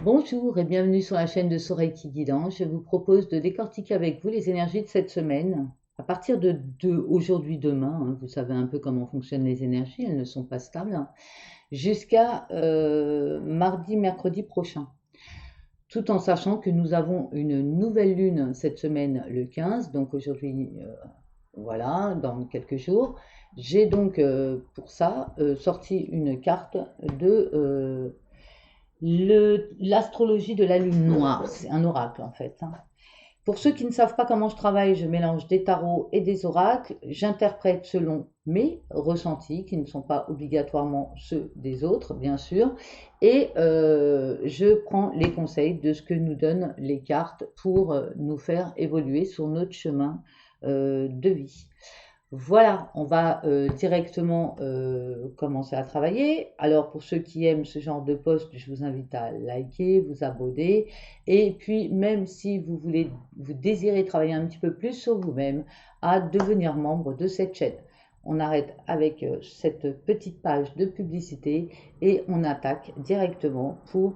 Bonjour et bienvenue sur la chaîne de Soreiki Guidance. Je vous propose de décortiquer avec vous les énergies de cette semaine. À partir de aujourd'hui, demain, vous savez un peu comment fonctionnent les énergies, elles ne sont pas stables, jusqu'à mardi, mercredi prochain. Tout en sachant que nous avons une nouvelle lune cette semaine le 15, donc aujourd'hui, voilà, dans quelques jours. J'ai donc pour ça sorti une carte de l'astrologie de la lune noire. C'est un oracle en fait. Pour ceux qui ne savent pas comment je travaille, je mélange des tarots et des oracles. J'interprète selon mes ressentis, qui ne sont pas obligatoirement ceux des autres, bien sûr. Et je prends les conseils de ce que nous donnent les cartes pour nous faire évoluer sur notre chemin de vie. Voilà, on va directement commencer à travailler. Alors pour ceux qui aiment ce genre de post, je vous invite à liker, vous abonner. Et puis même si vous désirez travailler un petit peu plus sur vous-même, à devenir membre de cette chaîne. On arrête avec cette petite page de publicité et on attaque directement pour,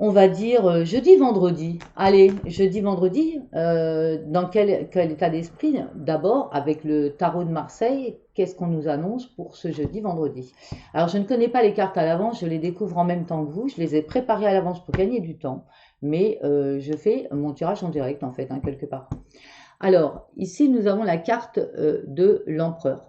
on va dire, jeudi, vendredi. Allez, jeudi, vendredi, dans quel état d'esprit? D'abord, avec le tarot de Marseille, qu'est-ce qu'on nous annonce pour ce jeudi, vendredi? Alors, je ne connais pas les cartes à l'avance, je les découvre en même temps que vous, je les ai préparées à l'avance pour gagner du temps, mais je fais mon tirage en direct, en fait, quelque part. Alors, ici, nous avons la carte de l'empereur.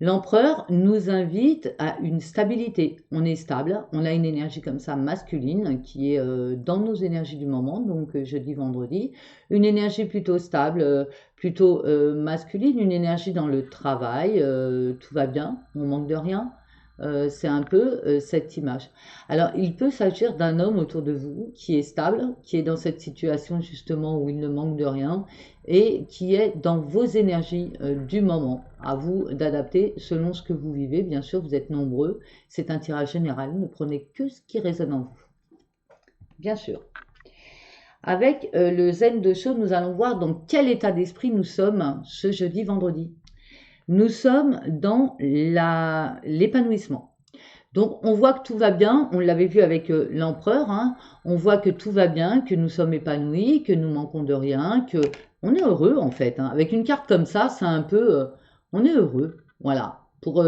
L'empereur nous invite à une stabilité. On est stable, on a une énergie comme ça masculine qui est dans nos énergies du moment, donc jeudi, vendredi. Une énergie plutôt stable, plutôt masculine, une énergie dans le travail, tout va bien, on manque de rien. C'est un peu cette image. Alors, il peut s'agir d'un homme autour de vous qui est stable, qui est dans cette situation justement où il ne manque de rien et qui est dans vos énergies du moment. À vous d'adapter selon ce que vous vivez. Bien sûr, vous êtes nombreux. C'est un tirage général. Ne prenez que ce qui résonne en vous. Bien sûr. Avec le zen de Sho, nous allons voir dans quel état d'esprit nous sommes ce jeudi, vendredi. Nous sommes dans l'épanouissement. Donc on voit que tout va bien, on l'avait vu avec l'empereur, on voit que tout va bien, que nous sommes épanouis, que nous manquons de rien, que on est heureux en fait. Avec une carte comme ça, c'est un peu, on est heureux, voilà. Pour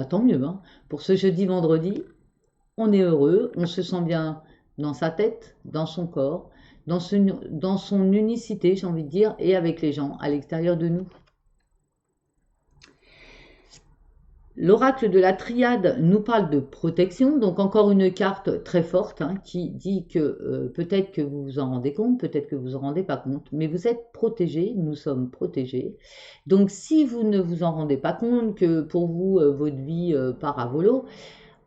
tant mieux, pour ce jeudi, vendredi, on est heureux, on se sent bien dans sa tête, dans son corps, dans son unicité, j'ai envie de dire, et avec les gens à l'extérieur de nous. L'oracle de la triade nous parle de protection, donc encore une carte très forte qui dit que peut-être que vous vous en rendez compte, peut-être que vous vous en rendez pas compte, mais vous êtes protégés, nous sommes protégés. Donc si vous ne vous en rendez pas compte que pour vous, votre vie part à volo,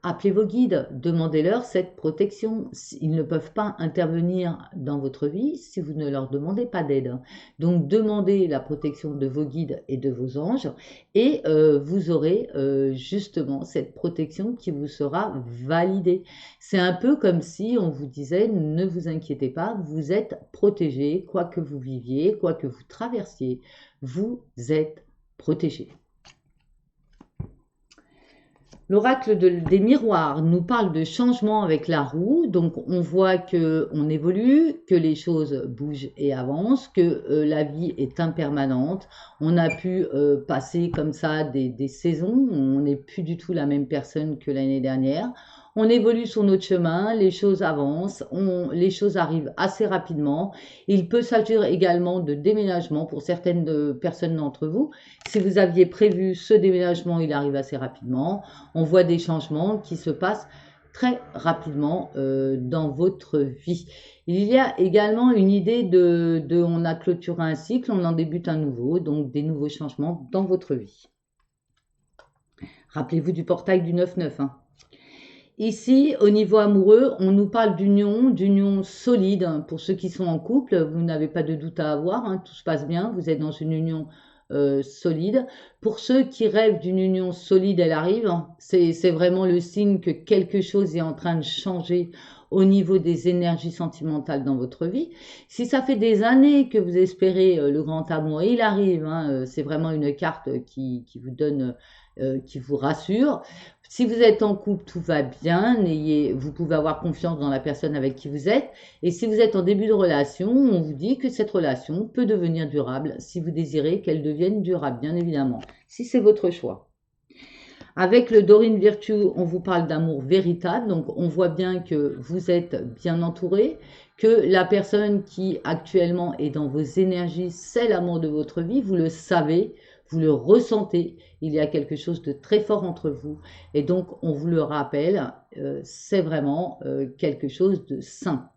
appelez vos guides, demandez-leur cette protection. Ils ne peuvent pas intervenir dans votre vie si vous ne leur demandez pas d'aide. Donc demandez la protection de vos guides et de vos anges et vous aurez justement cette protection qui vous sera validée. C'est un peu comme si on vous disait ne vous inquiétez pas, vous êtes protégé, quoi que vous viviez, quoi que vous traversiez, vous êtes protégé. L'oracle des miroirs nous parle de changement avec la roue, donc on voit que on évolue, que les choses bougent et avancent, que la vie est impermanente. On a pu passer comme ça des saisons, on n'est plus du tout la même personne que l'année dernière. On évolue sur notre chemin, les choses avancent, les choses arrivent assez rapidement. Il peut s'agir également de déménagement pour certaines personnes d'entre vous. Si vous aviez prévu ce déménagement, il arrive assez rapidement. On voit des changements qui se passent très rapidement dans votre vie. Il y a également une idée de on a clôturé un cycle, on en débute un nouveau, donc des nouveaux changements dans votre vie. Rappelez-vous du portail du 9-9. Ici, au niveau amoureux, on nous parle d'union solide. Pour ceux qui sont en couple, vous n'avez pas de doute à avoir, tout se passe bien, vous êtes dans une union solide. Pour ceux qui rêvent d'une union solide, elle arrive. C'est vraiment le signe que quelque chose est en train de changer au niveau des énergies sentimentales dans votre vie. Si ça fait des années que vous espérez le grand amour, il arrive. C'est vraiment une carte qui vous donne, qui vous rassure. Si vous êtes en couple, tout va bien, vous pouvez avoir confiance dans la personne avec qui vous êtes. Et si vous êtes en début de relation, on vous dit que cette relation peut devenir durable si vous désirez qu'elle devienne durable, bien évidemment, si c'est votre choix. Avec le Dorine Virtue, on vous parle d'amour véritable, donc on voit bien que vous êtes bien entouré, que la personne qui actuellement est dans vos énergies, c'est l'amour de votre vie, vous le savez, vous le ressentez, il y a quelque chose de très fort entre vous, et donc on vous le rappelle, c'est vraiment quelque chose de sain.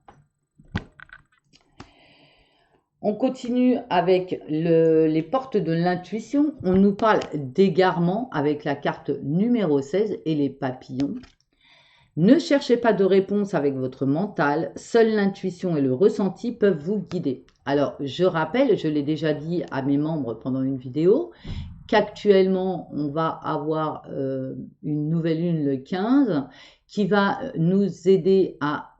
On continue avec les portes de l'intuition. On nous parle d'égarement avec la carte numéro 16 et les papillons. Ne cherchez pas de réponse avec votre mental. Seule l'intuition et le ressenti peuvent vous guider. Alors, je rappelle, je l'ai déjà dit à mes membres pendant une vidéo, qu'actuellement, on va avoir une nouvelle lune le 15 qui va nous aider à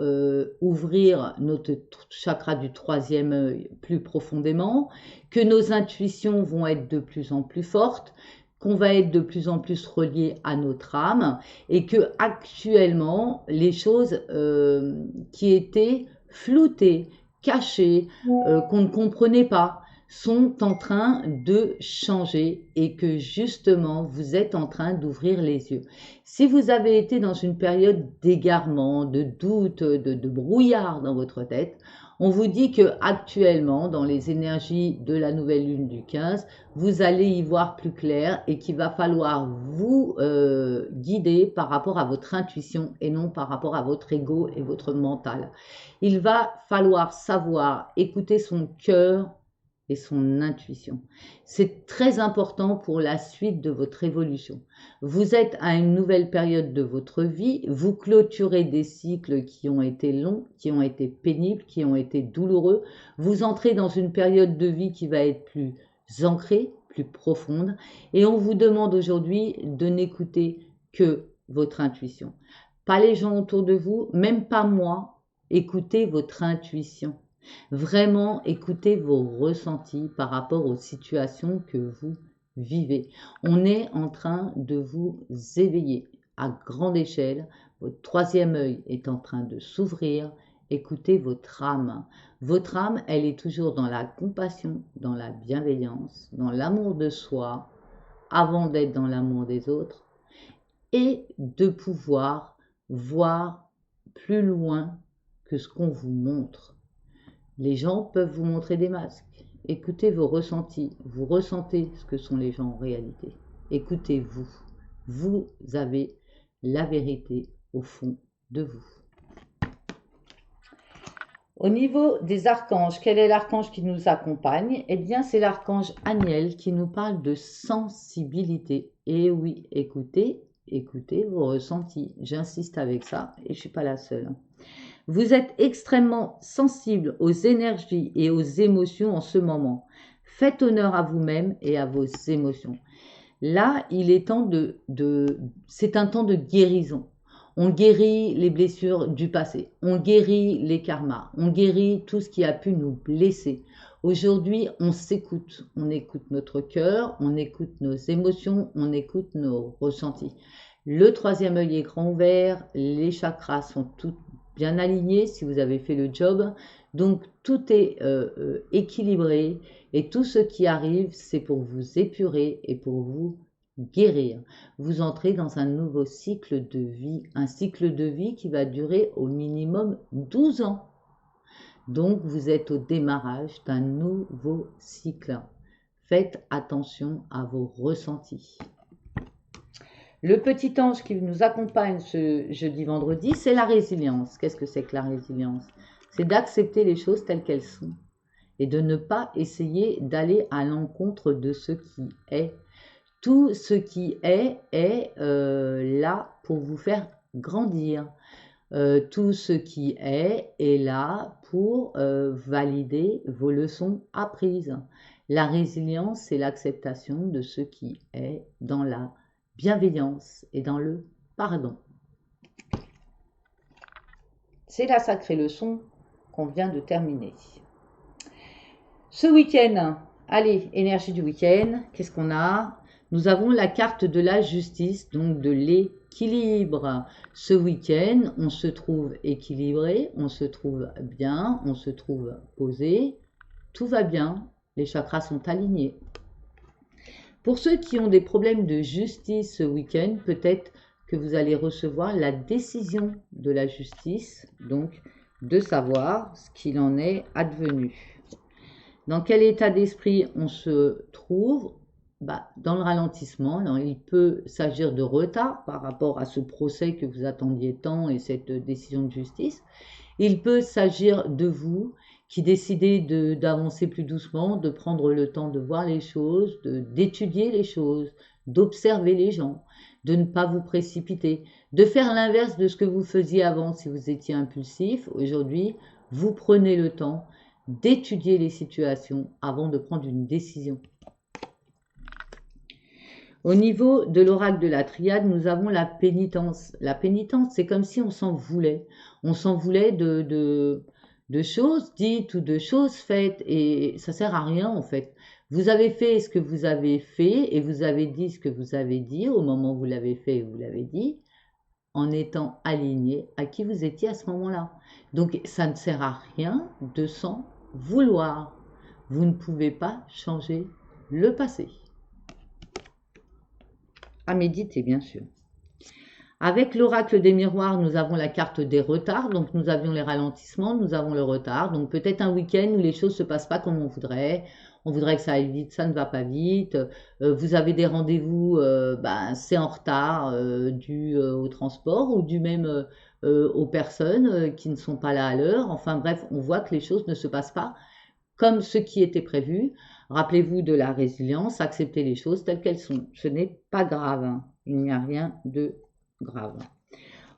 ouvrir notre chakra du troisième œil plus profondément, que nos intuitions vont être de plus en plus fortes, qu'on va être de plus en plus relié à notre âme et que actuellement les choses qui étaient floutées, cachées, qu'on ne comprenait pas, sont en train de changer et que justement vous êtes en train d'ouvrir les yeux. Si vous avez été dans une période d'égarement, de doute, de brouillard dans votre tête, on vous dit que actuellement, dans les énergies de la nouvelle lune du 15, vous allez y voir plus clair et qu'il va falloir vous guider par rapport à votre intuition et non par rapport à votre ego et votre mental. Il va falloir savoir écouter son cœur et son intuition. C'est très important pour la suite de votre évolution. Vous êtes à une nouvelle période de votre vie, vous clôturez des cycles qui ont été longs, qui ont été pénibles, qui ont été douloureux, vous entrez dans une période de vie qui va être plus ancrée, plus profonde, et on vous demande aujourd'hui de n'écouter que votre intuition. Pas les gens autour de vous, même pas moi, écoutez votre intuition. Vraiment, écoutez vos ressentis par rapport aux situations que vous vivez. On est en train de vous éveiller à grande échelle. Votre troisième œil est en train de s'ouvrir. Écoutez votre âme. Votre âme, elle est toujours dans la compassion, dans la bienveillance, dans l'amour de soi, avant d'être dans l'amour des autres, et de pouvoir voir plus loin que ce qu'on vous montre. Les gens peuvent vous montrer des masques. Écoutez vos ressentis. Vous ressentez ce que sont les gens en réalité. Écoutez-vous. Vous avez la vérité au fond de vous. Au niveau des archanges, quel est l'archange qui nous accompagne? Eh bien, c'est l'archange Aniel qui nous parle de sensibilité. Et oui, écoutez vos ressentis. J'insiste avec ça et je ne suis pas la seule. Vous êtes extrêmement sensible aux énergies et aux émotions en ce moment. Faites honneur à vous-même et à vos émotions. Là, il est temps c'est un temps de guérison. On guérit les blessures du passé, on guérit les karmas, on guérit tout ce qui a pu nous blesser. Aujourd'hui, on s'écoute, on écoute notre cœur, on écoute nos émotions, on écoute nos ressentis. Le troisième œil est grand ouvert, les chakras sont tous bien alignés si vous avez fait le job. Donc tout est équilibré et tout ce qui arrive, c'est pour vous épurer et pour vous guérir. Vous entrez dans un nouveau cycle de vie, un cycle de vie qui va durer au minimum 12 ans. Donc vous êtes au démarrage d'un nouveau cycle. Faites attention à vos ressentis. Le petit ange qui nous accompagne ce jeudi-vendredi, c'est la résilience. Qu'est-ce que c'est que la résilience? C'est d'accepter les choses telles qu'elles sont et de ne pas essayer d'aller à l'encontre de ce qui est. Tout ce qui est là pour vous faire grandir. Tout ce qui est là pour valider vos leçons apprises. La résilience, c'est l'acceptation de ce qui est dans la bienveillance et dans le pardon. C'est la sacrée leçon qu'on vient de terminer. Ce week-end, allez, énergie du week-end, qu'est-ce qu'on a? Nous avons la carte de la justice, donc de l'équilibre. l'équilibre. Ce week-end, on se trouve équilibré, on se trouve bien, on se trouve posé, tout va bien, les chakras sont alignés. Pour ceux qui ont des problèmes de justice ce week-end, peut-être que vous allez recevoir la décision de la justice, donc de savoir ce qu'il en est advenu. Dans quel état d'esprit on se trouve? Dans le ralentissement. Alors, il peut s'agir de retard par rapport à ce procès que vous attendiez tant et cette décision de justice. Il peut s'agir de vous qui décidez d'avancer plus doucement, de prendre le temps de voir les choses, d'étudier les choses, d'observer les gens, de ne pas vous précipiter, de faire l'inverse de ce que vous faisiez avant si vous étiez impulsif. Aujourd'hui, vous prenez le temps d'étudier les situations avant de prendre une décision. Au niveau de l'oracle de la triade, nous avons la pénitence. La pénitence, c'est comme si on s'en voulait. On s'en voulait de choses dites ou de choses faites et ça sert à rien en fait. Vous avez fait ce que vous avez fait et vous avez dit ce que vous avez dit au moment où vous l'avez fait et vous l'avez dit en étant aligné à qui vous étiez à ce moment-là. Donc ça ne sert à rien de s'en vouloir. Vous ne pouvez pas changer le passé. À méditer, bien sûr. Avec l'oracle des miroirs, nous avons la carte des retards. Donc, nous avions les ralentissements, nous avons le retard. Donc, peut-être un week-end où les choses ne se passent pas comme on voudrait. On voudrait que ça aille vite, ça ne va pas vite. Vous avez des rendez-vous, c'est en retard, dû au transport ou dû même aux personnes qui ne sont pas là à l'heure. Enfin bref, on voit que les choses ne se passent pas comme ce qui était prévu. Rappelez-vous de la résilience, acceptez les choses telles qu'elles sont. Ce n'est pas grave, hein. Il n'y a rien de grave.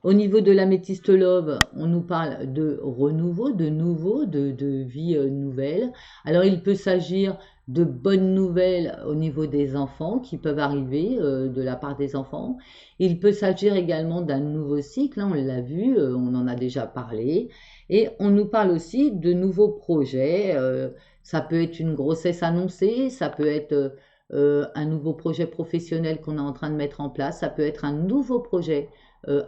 Au niveau de l'améthyste love, on nous parle de renouveau, de nouveau, de vie nouvelle. Alors il peut s'agir de bonnes nouvelles au niveau des enfants qui peuvent arriver de la part des enfants. Il peut s'agir également d'un nouveau cycle, hein, on l'a vu, on en a déjà parlé. Et on nous parle aussi de nouveaux projets. Ça peut être une grossesse annoncée, ça peut être un nouveau projet professionnel qu'on est en train de mettre en place, ça peut être un nouveau projet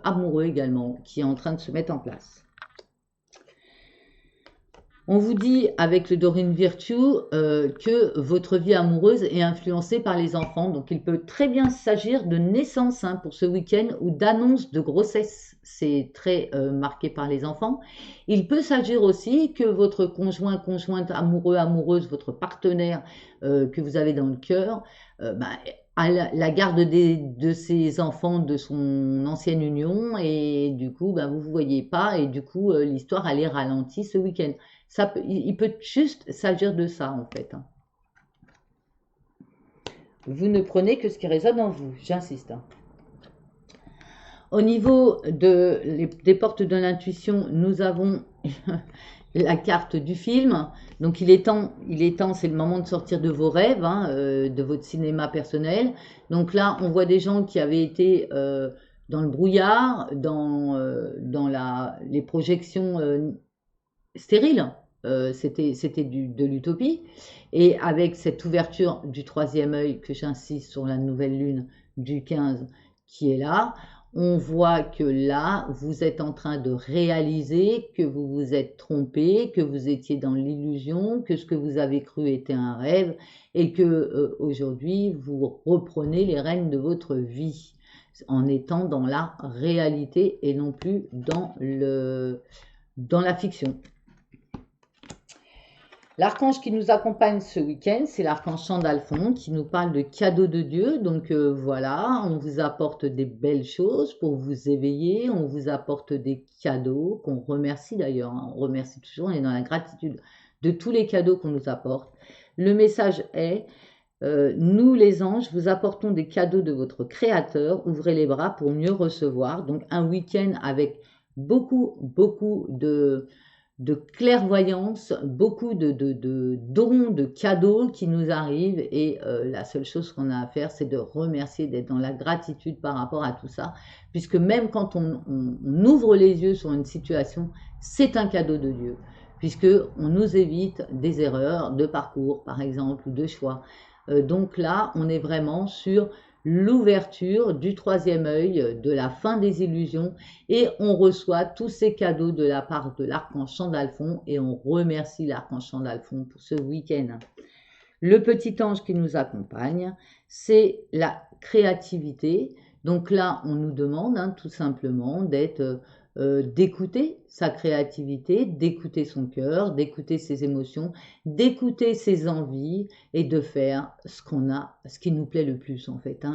amoureux également qui est en train de se mettre en place. On vous dit avec le Dorine Virtue que votre vie amoureuse est influencée par les enfants. Donc il peut très bien s'agir de naissance pour ce week-end ou d'annonce de grossesse. C'est très marqué par les enfants. Il peut s'agir aussi que votre conjoint, conjointe, amoureux, amoureuse, votre partenaire que vous avez dans le cœur, à la garde de ses enfants de son ancienne union et du coup, vous ne vous voyez pas et du coup, l'histoire elle est ralentie ce week-end. Il peut juste s'agir de ça en fait. Vous ne prenez que ce qui résonne en vous, j'insiste. Au niveau des portes de l'intuition, nous avons la carte du film. Donc il est temps, c'est le moment de sortir de vos rêves, de votre cinéma personnel. Donc là, on voit des gens qui avaient été dans le brouillard, dans les projections stériles. C'était de l'utopie. Et avec cette ouverture du troisième œil, que j'insiste sur la nouvelle lune du 15 qui est là, on voit que là, vous êtes en train de réaliser que vous vous êtes trompé, que vous étiez dans l'illusion, que ce que vous avez cru était un rêve et que aujourd'hui, vous reprenez les rênes de votre vie en étant dans la réalité et non plus dans la fiction. L'archange qui nous accompagne ce week-end, c'est l'archange Sandalphon qui nous parle de cadeaux de Dieu. Donc voilà, on vous apporte des belles choses pour vous éveiller, on vous apporte des cadeaux qu'on remercie d'ailleurs. On remercie toujours, on est dans la gratitude de tous les cadeaux qu'on nous apporte. Le message est, nous les anges, vous apportons des cadeaux de votre Créateur, ouvrez les bras pour mieux recevoir. Donc un week-end avec beaucoup de clairvoyance, beaucoup de dons, de cadeaux qui nous arrivent et la seule chose qu'on a à faire, c'est de remercier, d'être dans la gratitude par rapport à tout ça, puisque même quand on ouvre les yeux sur une situation, c'est un cadeau de Dieu, puisque on nous évite des erreurs de parcours, par exemple, ou de choix. Donc là, on est vraiment sur l'ouverture du troisième œil, de la fin des illusions, et on reçoit tous ces cadeaux de la part de l'archange Sandalphon, et on remercie l'archange Sandalphon pour ce week-end. Le petit ange qui nous accompagne, c'est la créativité. Donc là, on nous demande tout simplement d'écouter sa créativité, d'écouter son cœur, d'écouter ses émotions, d'écouter ses envies et de faire ce qui nous plaît le plus en fait.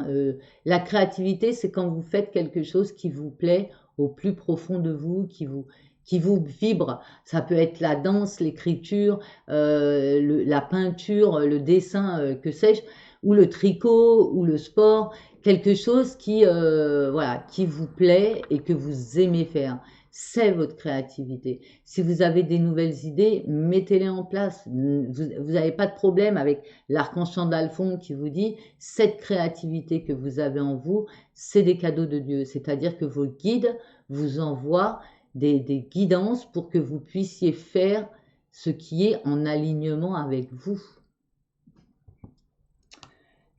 La créativité, c'est quand vous faites quelque chose qui vous plaît au plus profond de vous, qui vous vibre. Ça peut être la danse, l'écriture, la peinture, le dessin, que sais-je, ou le tricot, ou le sport, quelque chose voilà, qui vous plaît et que vous aimez faire. C'est votre créativité. Si vous avez des nouvelles idées, mettez-les en place. Vous n'avez pas de problème avec l'archange Sandalphon qui vous dit cette créativité que vous avez en vous, c'est des cadeaux de Dieu. C'est-à-dire que vos guides vous envoient des guidances pour que vous puissiez faire ce qui est en alignement avec vous.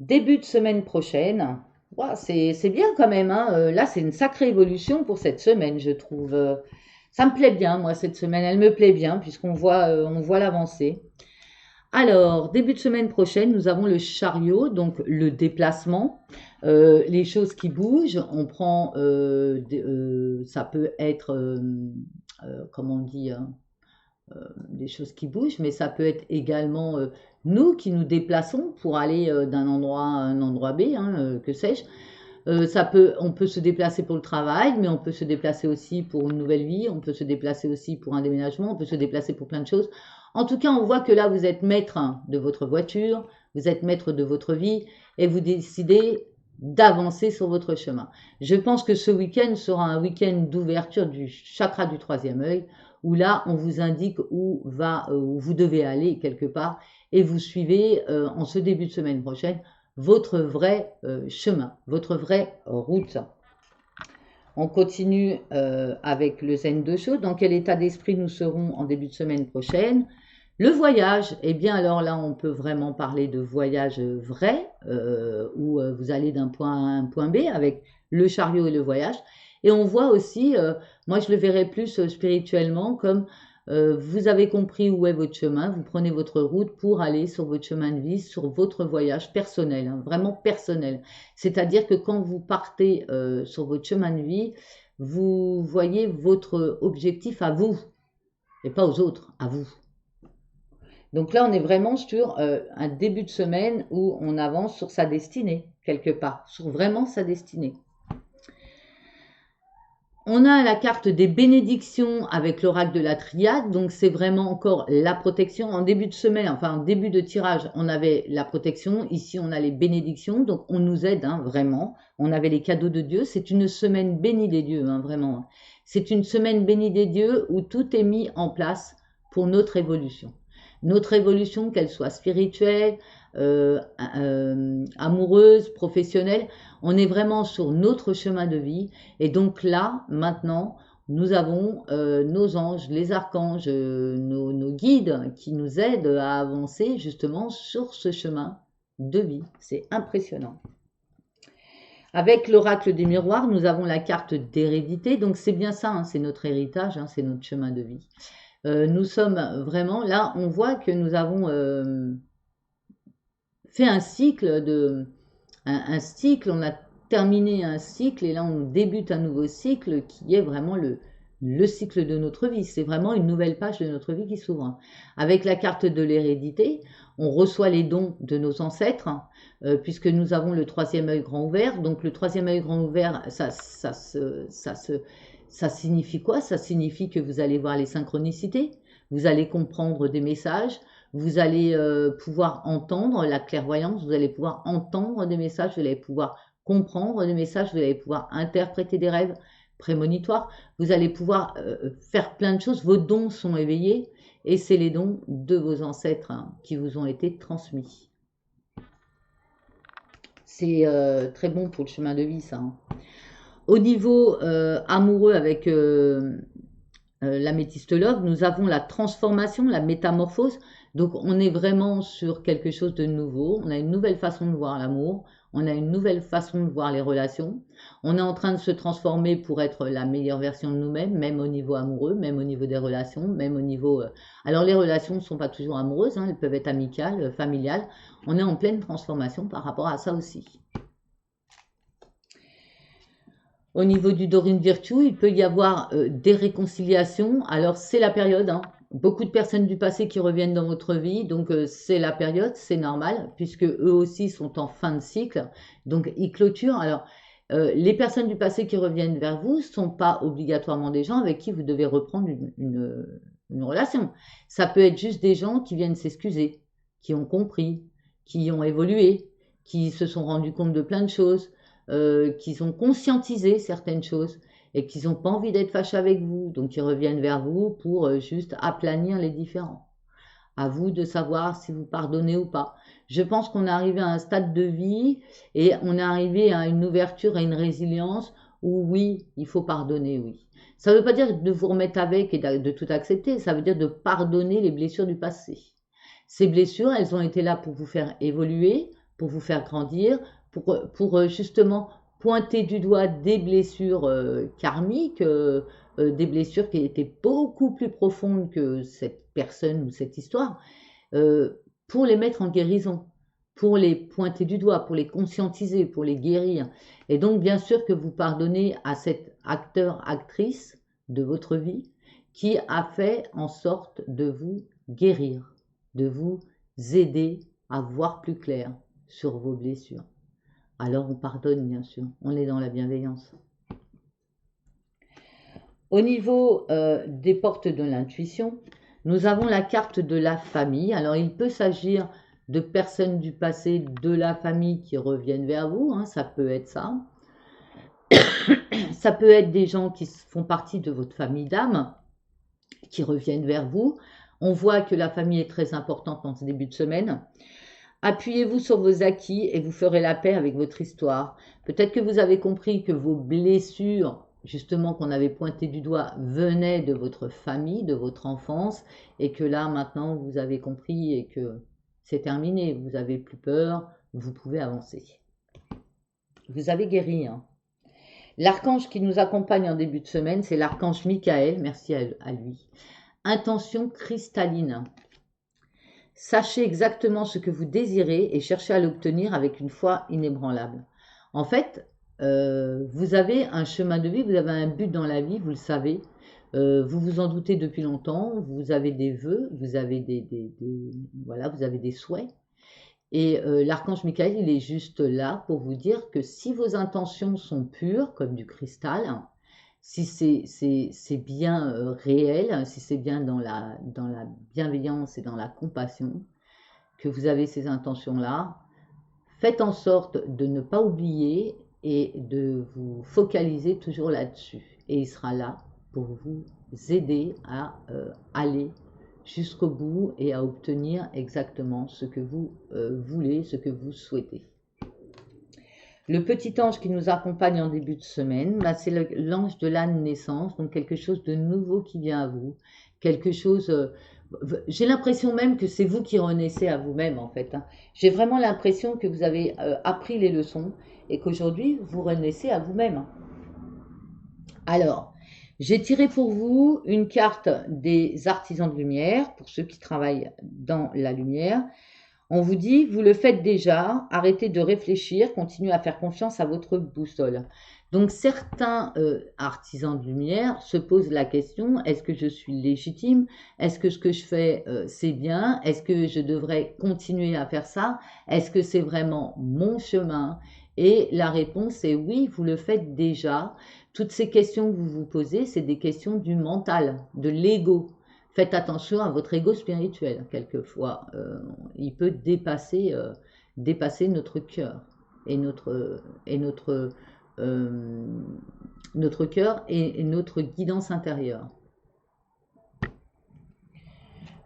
Début de semaine prochaine, wow, c'est bien quand même. Là, c'est une sacrée évolution pour cette semaine, je trouve. Ça me plaît bien, moi, cette semaine. Elle me plaît bien puisqu'on on voit l'avancée. Alors, début de semaine prochaine, nous avons le chariot, donc le déplacement, les choses qui bougent. On prend, ça peut être, comment on dit, des choses qui bougent, mais ça peut être également nous qui nous déplaçons pour aller d'un endroit à un endroit B, que sais-je. On peut se déplacer pour le travail, mais on peut se déplacer aussi pour une nouvelle vie, on peut se déplacer aussi pour un déménagement, on peut se déplacer pour plein de choses. En tout cas, on voit que là, vous êtes maître de votre voiture, vous êtes maître de votre vie et vous décidez d'avancer sur votre chemin. Je pense que ce week-end sera un week-end d'ouverture du chakra du troisième œil, où là, on vous indique où vous devez aller quelque part et vous suivez en ce début de semaine prochaine votre vrai chemin, votre vraie route. On continue avec le Zen de Sho. Dans quel état d'esprit nous serons en début de semaine prochaine? Le voyage, eh bien alors là, on peut vraiment parler de voyage vrai, où vous allez d'un point A à un point B avec le chariot et le voyage. Et on voit aussi, moi je le verrais plus spirituellement comme vous avez compris où est votre chemin, vous prenez votre route pour aller sur votre chemin de vie, sur votre voyage personnel, vraiment personnel. C'est-à-dire que quand vous partez sur votre chemin de vie, vous voyez votre objectif à vous et pas aux autres, à vous. Donc là, on est vraiment sur un début de semaine où on avance sur sa destinée, quelque part, sur vraiment sa destinée. On a la carte des bénédictions avec l'oracle de la triade, donc c'est vraiment encore la protection. En début de semaine, enfin en début de tirage, on avait la protection. Ici, on a les bénédictions, donc on nous aide vraiment. On avait les cadeaux de Dieu. C'est une semaine bénie des dieux, vraiment. C'est une semaine bénie des dieux où tout est mis en place pour notre évolution. Notre évolution, qu'elle soit spirituelle, amoureuse, professionnelle, on est vraiment sur notre chemin de vie. Et donc là, maintenant, nous avons nos anges, les archanges, nos guides qui nous aident à avancer justement sur ce chemin de vie. C'est impressionnant. Avec l'oracle des miroirs, nous avons la carte d'hérédité. Donc c'est bien ça, c'est notre héritage, c'est notre chemin de vie. Nous sommes vraiment, là, on voit que nous avons fait un cycle, un cycle, on a terminé un cycle et là on débute un nouveau cycle qui est vraiment le cycle de notre vie. C'est vraiment une nouvelle page de notre vie qui s'ouvre. Avec la carte de l'hérédité, on reçoit les dons de nos ancêtres, puisque nous avons le troisième œil grand ouvert. Donc le troisième œil grand ouvert, ça signifie quoi? Ça signifie que vous allez voir les synchronicités, vous allez comprendre des messages, vous allez pouvoir entendre la clairvoyance, vous allez pouvoir entendre des messages, vous allez pouvoir comprendre des messages, vous allez pouvoir interpréter des rêves prémonitoires, vous allez pouvoir faire plein de choses, vos dons sont éveillés et c'est les dons de vos ancêtres qui vous ont été transmis. C'est très bon pour le chemin de vie ça. Au niveau amoureux avec l'améthyste love, nous avons la transformation, la métamorphose. Donc on est vraiment sur quelque chose de nouveau. On a une nouvelle façon de voir l'amour. On a une nouvelle façon de voir les relations. On est en train de se transformer pour être la meilleure version de nous-mêmes, même au niveau amoureux, même au niveau des relations, même au niveau... Alors les relations ne sont pas toujours amoureuses, hein, elles peuvent être amicales, familiales. On est en pleine transformation par rapport à ça aussi. Au niveau du Dorine Virtue, il peut y avoir des réconciliations. Alors, c'est la période, hein. Beaucoup de personnes du passé qui reviennent dans votre vie, donc c'est la période, c'est normal, puisque eux aussi sont en fin de cycle, donc ils clôturent. Alors, les personnes du passé qui reviennent vers vous ne sont pas obligatoirement des gens avec qui vous devez reprendre une relation. Ça peut être juste des gens qui viennent s'excuser, qui ont compris, qui ont évolué, qui se sont rendus compte de plein de choses, qu'ils ont conscientisé certaines choses et qu'ils n'ont pas envie d'être fâchés avec vous. Donc ils reviennent vers vous pour juste aplanir les différends. À vous de savoir si vous pardonnez ou pas. Je pense qu'on est arrivé à un stade de vie et on est arrivé à une ouverture et une résilience où oui, il faut pardonner, oui. Ça ne veut pas dire de vous remettre avec et de tout accepter, ça veut dire de pardonner les blessures du passé. Ces blessures, elles ont été là pour vous faire évoluer, pour vous faire grandir, pour justement pointer du doigt des blessures karmiques, des blessures qui étaient beaucoup plus profondes que cette personne ou cette histoire, pour les mettre en guérison, pour les pointer du doigt, pour les conscientiser, pour les guérir. Et donc, bien sûr que vous pardonnez à cet acteur, actrice de votre vie qui a fait en sorte de vous guérir, de vous aider à voir plus clair sur vos blessures. Alors on pardonne, bien sûr, on est dans la bienveillance. Au niveau des portes de l'intuition, nous avons la carte de la famille. Alors il peut s'agir de personnes du passé de la famille qui reviennent vers vous, hein, ça peut être ça. Ça peut être des gens qui font partie de votre famille d'âme, qui reviennent vers vous. On voit que la famille est très importante dans ce début de semaine. Appuyez-vous sur vos acquis et vous ferez la paix avec votre histoire. Peut-être que vous avez compris que vos blessures, justement qu'on avait pointées du doigt, venaient de votre famille, de votre enfance, et que là maintenant vous avez compris et que c'est terminé, vous n'avez plus peur, vous pouvez avancer. Vous avez guéri, hein. L'archange qui nous accompagne en début de semaine, c'est l'archange Michael, merci à lui. Intention cristalline. Sachez exactement ce que vous désirez et cherchez à l'obtenir avec une foi inébranlable. En fait, vous avez un chemin de vie, vous avez un but dans la vie, vous le savez. Vous vous en doutez depuis longtemps, vous avez des vœux, vous avez voilà, vous avez des souhaits. Et l'archange Michael, il est juste là pour vous dire que si vos intentions sont pures, comme du cristal, si c'est bien réel, si c'est bien dans la bienveillance et dans la compassion, que vous avez ces intentions-là, faites en sorte de ne pas oublier et de vous focaliser toujours là-dessus. Et il sera là pour vous aider à aller jusqu'au bout et à obtenir exactement ce que vous voulez, ce que vous souhaitez. Le petit ange qui nous accompagne en début de semaine, bah, c'est l'ange de la naissance, donc quelque chose de nouveau qui vient à vous, quelque chose... j'ai l'impression même que c'est vous qui renaissez à vous-même en fait, hein. J'ai vraiment l'impression que vous avez appris les leçons et qu'aujourd'hui vous renaissez à vous-même. Alors, j'ai tiré pour vous une carte des artisans de lumière, pour ceux qui travaillent dans la lumière. On vous dit, vous le faites déjà, arrêtez de réfléchir, continuez à faire confiance à votre boussole. Donc certains artisans de lumière se posent la question, est-ce que je suis légitime? Est-ce que ce que je fais, c'est bien? Est-ce que je devrais continuer à faire ça? Est-ce que c'est vraiment mon chemin? Et la réponse est oui, vous le faites déjà. Toutes ces questions que vous vous posez, c'est des questions du mental, de l'ego. Faites attention à votre ego spirituel. Quelquefois, il peut dépasser notre cœur et notre cœur et notre guidance intérieure.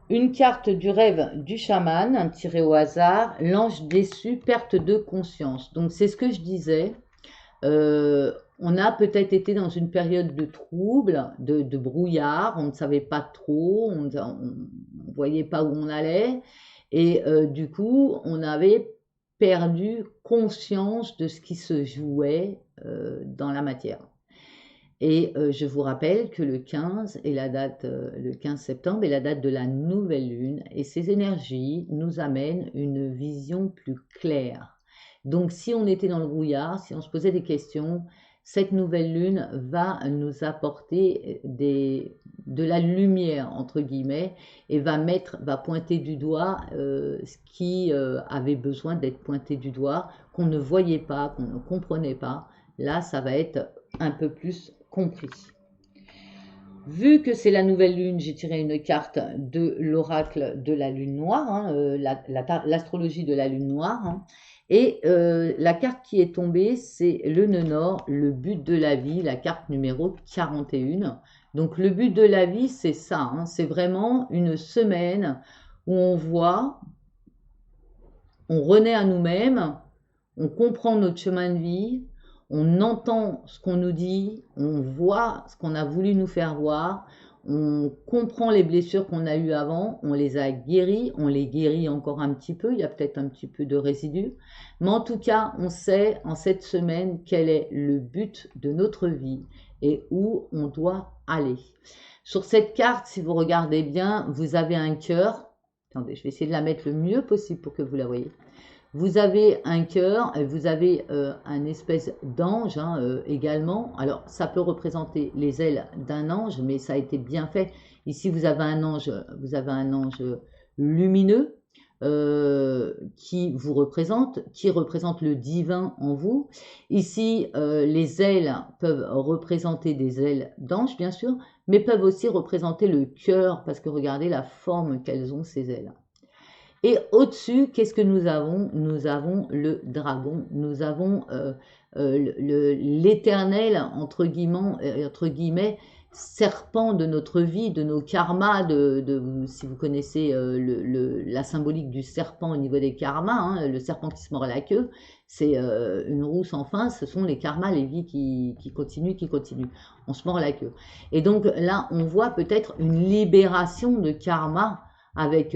Une carte du rêve du chaman, tirée au hasard, l'ange déçu, perte de conscience. Donc c'est ce que je disais. On a peut-être été dans une période de trouble, de brouillard, on ne savait pas trop, on ne voyait pas où on allait, et du coup, on avait perdu conscience de ce qui se jouait dans la matière. Et je vous rappelle que le 15 le 15 septembre est la date de la nouvelle lune et ces énergies nous amènent une vision plus claire. Donc si on était dans le brouillard, si on se posait des questions, cette nouvelle lune va nous apporter de la lumière entre guillemets et va pointer du doigt ce qui avait besoin d'être pointé du doigt, qu'on ne voyait pas, qu'on ne comprenait pas. Là, ça va être un peu plus compris. Vu que c'est la nouvelle lune, j'ai tiré une carte de l'oracle de la lune noire, hein, l'astrologie de la lune noire. Hein, et la carte qui est tombée, c'est le nœud nord, le but de la vie, la carte numéro 41. Donc le but de la vie, c'est ça, hein, c'est vraiment une semaine où on voit, on renaît à nous-mêmes, on comprend notre chemin de vie, on entend ce qu'on nous dit, on voit ce qu'on a voulu nous faire voir, on comprend les blessures qu'on a eues avant, on les a guéries, on les guérit encore un petit peu, il y a peut-être un petit peu de résidus, mais en tout cas, on sait en cette semaine quel est le but de notre vie et où on doit aller. Sur cette carte, si vous regardez bien, vous avez un cœur. Attendez, je vais essayer de la mettre le mieux possible pour que vous la voyez. Vous avez un cœur, vous avez un espèce d'ange hein, également. Alors, ça peut représenter les ailes d'un ange, mais ça a été bien fait. Ici, vous avez un ange lumineux qui représente le divin en vous. Ici, les ailes peuvent représenter des ailes d'ange, bien sûr, mais peuvent aussi représenter le cœur, parce que regardez la forme qu'elles ont, ces ailes. Et au-dessus, qu'est-ce que nous avons? Nous avons le dragon, nous avons l'éternel, entre guillemets, serpent de notre vie, de nos karmas, si vous connaissez la symbolique du serpent au niveau des karmas, hein, le serpent qui se mord la queue, c'est une roue sans fin, ce sont les karmas, les vies qui continuent, on se mord la queue. Et donc là, on voit peut-être une libération de karma, avec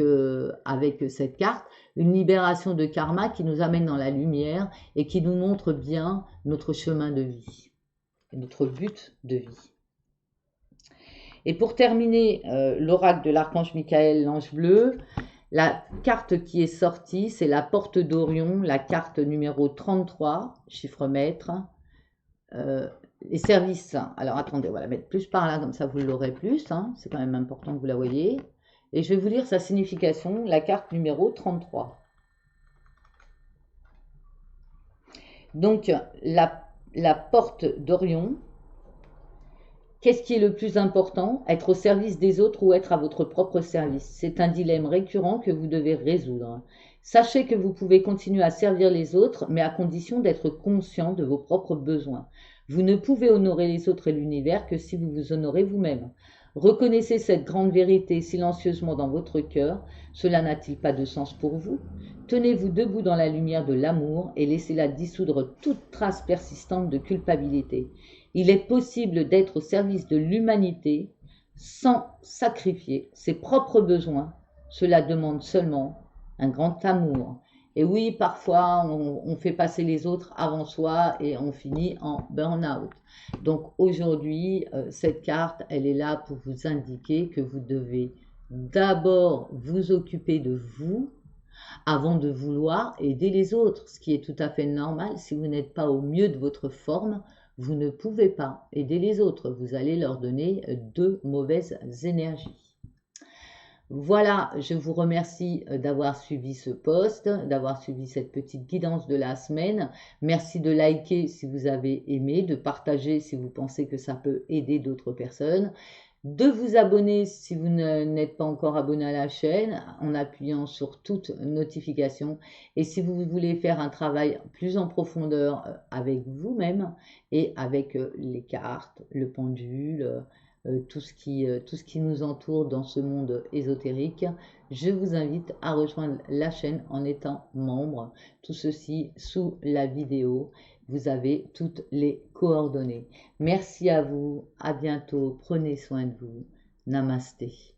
cette carte, une libération de karma qui nous amène dans la lumière et qui nous montre bien notre chemin de vie, notre but de vie. Et pour terminer l'oracle de l'archange Michael, l'ange bleu, la carte qui est sortie, c'est la porte d'Orion, la carte numéro 33, chiffre maître. Les services, alors attendez, on va la mettre plus par là, comme ça vous l'aurez plus, hein, c'est quand même important que vous la voyez. Et je vais vous lire sa signification, la carte numéro 33. Donc, la porte d'Orion, qu'est-ce qui est le plus important? Être au service des autres ou être à votre propre service? C'est un dilemme récurrent que vous devez résoudre. Sachez que vous pouvez continuer à servir les autres, mais à condition d'être conscient de vos propres besoins. Vous ne pouvez honorer les autres et l'univers que si vous vous honorez vous-même. Reconnaissez cette grande vérité silencieusement dans votre cœur. Cela n'a-t-il pas de sens pour vous? Tenez-vous debout dans la lumière de l'amour et laissez-la dissoudre toute trace persistante de culpabilité. Il est possible d'être au service de l'humanité sans sacrifier ses propres besoins. Cela demande seulement un grand amour. Et oui, parfois, on fait passer les autres avant soi et on finit en burn-out. Donc aujourd'hui, cette carte, elle est là pour vous indiquer que vous devez d'abord vous occuper de vous avant de vouloir aider les autres, ce qui est tout à fait normal. Si vous n'êtes pas au mieux de votre forme, vous ne pouvez pas aider les autres. Vous allez leur donner de mauvaises énergies. Voilà, je vous remercie d'avoir suivi ce post, d'avoir suivi cette petite guidance de la semaine. Merci de liker si vous avez aimé, de partager si vous pensez que ça peut aider d'autres personnes, de vous abonner si vous n'êtes pas encore abonné à la chaîne en appuyant sur toute notification. Et si vous voulez faire un travail plus en profondeur avec vous-même et avec les cartes, le pendule, tout ce qui nous entoure dans ce monde ésotérique, je vous invite à rejoindre la chaîne en étant membre. Tout ceci sous la vidéo. Vous avez toutes les coordonnées. Merci à vous, à bientôt, prenez soin de vous. Namasté.